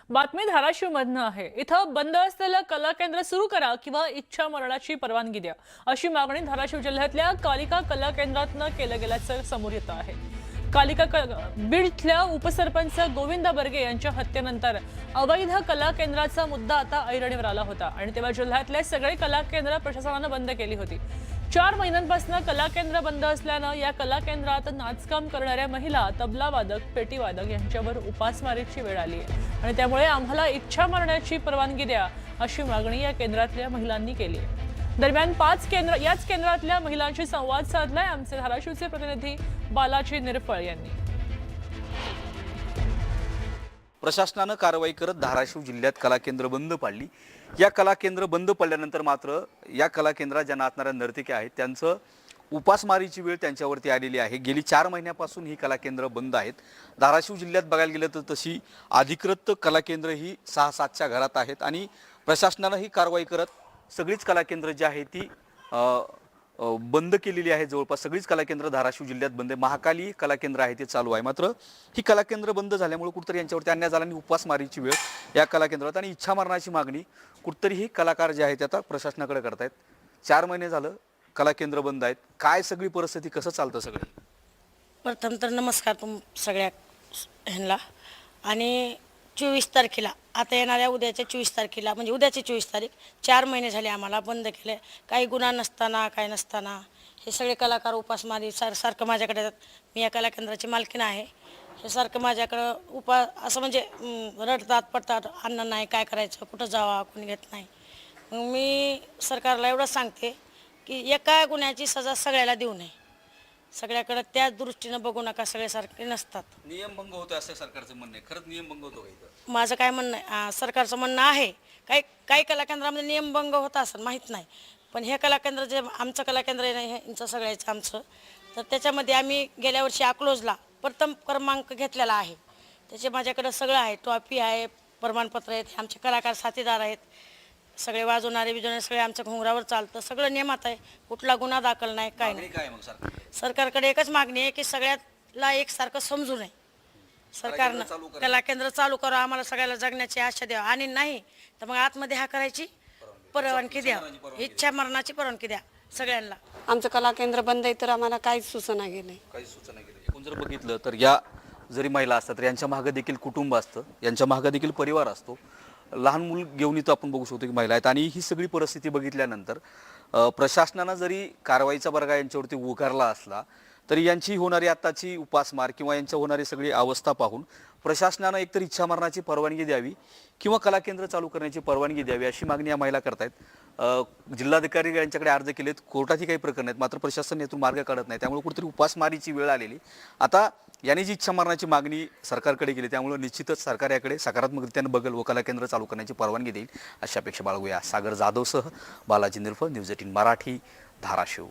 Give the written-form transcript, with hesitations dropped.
बातमी धाराशिवमधनं आहे। इथं बंद असलेलं कला केंद्र सुरू करा किंवा इच्छा मरणाची परवानगी द्या, अशी मागणी धाराशिव जिल्ह्यातल्या कालिका कला केंद्रातनं केलं गेल्याचं समोर येतं आहे। बीड इथल्या उपसरपंच गोविंद बर्गे यांच्या हत्येनंतर अवैध कला केंद्राचा मुद्दा आता ऐरणीवर आला होता आणि तेव्हा जिल्ह्यातले सगळे कला केंद्र प्रशासनानं बंद केली होती। 4 महिन्यांपासून कला केंद्र बंद असल्यानं या कला केंद्रात नाचकाम करणाऱ्या महिला, तबला वादक, पेटी वादक यांच्यावर उपासमारीची वेळ आली आहे आणि त्यामुळे आम्हाला इच्छा मरणाची परवानगी द्या, अशी मागणी या केंद्रातल्या महिलांनी केली आहे। दरम्यान याच केंद्रातल्या महिलांशी संवाद साधलाय आमचे धाराशिवचे प्रतिनिधी बालाजी निरफळ यांनी। प्रशासनानं कारवाई करत धाराशिव जिल्ह्यात कला केंद्र बंद पाडली। या कला केंद्र बंद पडल्यानंतर मात्र या कला केंद्रात ज्या नाचणाऱ्या नर्तिका आहेत त्यांचं उपासमारीची वेळ त्यांच्यावरती आलेली आहे। गेली 4 महिन्यापासून ही कला केंद्र बंद आहेत। धाराशिव जिल्ह्यात बघायला गेलं तर तशी अधिकृत कला केंद्र ही 6-7च्या घरात आहेत आणि प्रशासनानं ही कारवाई करत सगळीच कला केंद्र जी आहे ती बंद केलेली आहे। जवळपास सगळीच कला केंद्र धाराशिव जिल्ह्यात बंद आहे। महाकाली कला केंद्र आहे ते चालू आहे, मात्र ही कला केंद्र बंद झाल्यामुळे कुठतरी यांच्यावरती अन्याय झाला आणि उपासमारीची वेळ या कला केंद्रात आणि इच्छा मरणाची मागणी कुठतरी ही कलाकार जे आहेत आता प्रशासनाकडे करतायत। 4 महिने झालं कला केंद्र बंद आहेत। काय सगळी परिस्थिती, कसं चालतं सगळं? प्रथम तर नमस्कार सगळ्या ह्यांना। आणि 24 तारखेला आता येणाऱ्या उद्याच्या 24 तारखेला म्हणजे उद्याची 24 तारीख 4 महिने झाले आम्हाला बंद केले। काही गुन्हा नसताना काय नसताना हे सगळे कलाकार उपासमारी सारखं माझ्याकडे येतात। मी या कला केंद्राची मालकीण आहे। हे सारखं माझ्याकडं असं म्हणजे रडतात पडतात, अन्न नाही, काय करायचं, कुठं जावा, कोणी घेत नाही। मग मी सरकारला एवढंच सांगते की एका गुन्ह्याची सजा सगळ्याला देऊ नये, सगळ्याकडे त्याच दृष्टीने बघू नका, सगळे सारखे नसतात। नियमभंग होतो असं सरकारचं म्हणणं आहे, खरंच नियमभंग होतो का इथं? माझं काय म्हणणं आहे, सरकारचं म्हणणं आहे काही कला केंद्रामध्ये नियमभंग होत असेल माहीत नाही, पण हे कला केंद्र जे आमचं कला केंद्र आहे ना, यांचं सगळ्याचं आमचं, तर त्याच्यामध्ये आम्ही गेल्या वर्षी अकलोजला प्रथम क्रमांक घेतलेला आहे। त्याचे माझ्याकडे सगळं आहे, ट्रॉफी आहे, प्रमाणपत्र आहेत, आमचे कलाकार साथीदार आहेत, सगळे वाजवणारे बिजवणारे सगळे आमच्या घोंगरावर चालतं, सगळं नियमात आहे, कुठला गुन्हा दाखल नाही, काय नाही। काय मग सरकार? सरकारकडे एकच मागणी आहे की सगळ्याला एकसारखं समजू नये, सरकारनं कला केंद्र चालू करा, आम्हाला सगळ्याला जगण्याची आशा द्या आणि नाही तर मग आतमध्ये हा करायची परवानगी द्या, इच्छा मरणाची परवानगी द्या सगळ्यांना। आमचं कला केंद्र बंद आहे तर आम्हाला काहीच सूचना गेली, काही सूचना केली। एकूण जर बघितलं तर या जरी महिला असतात तर यांच्या मागे देखील कुटुंब असतं, यांच्या मागे देखील परिवार असतो, लहान मूल घेऊन इथं आपण बघू शकतो की महिला आहेत। आणि ही सगळी परिस्थिती बघितल्यानंतर प्रशासनानं जरी कारवाईचा बरगा यांच्यावरती उगारला असला तरी यांची होणारी आत्ताची उपासमार किंवा यांच्या होणारी सगळी अवस्था पाहून प्रशासनानं एकतर इच्छा मरणाची परवानगी द्यावी किंवा कला केंद्र चालू करण्याची परवानगी द्यावी, अशी मागणी या महिला करतायत। जिल्हाधिकारी यांच्याकडे अर्ज केलेत, कोर्टातही काही प्रकरण आहेत, मात्र प्रशासन यातून मार्ग काढत नाही, त्यामुळे कुठेतरी उपासमारीची वेळ आलेली। आता यांनी जी इच्छा मरणाची मागणी सरकारकडे केली त्यामुळे निश्चितच सरकार याकडे सकारात्मकतेने बघेल व कला केंद्र चालू करण्याची परवानगी देईल, अशी अपेक्षा बाळगूया। सागर जाधवसह बालाजी निरफळ, न्यूज 18 मराठी, धाराशिव।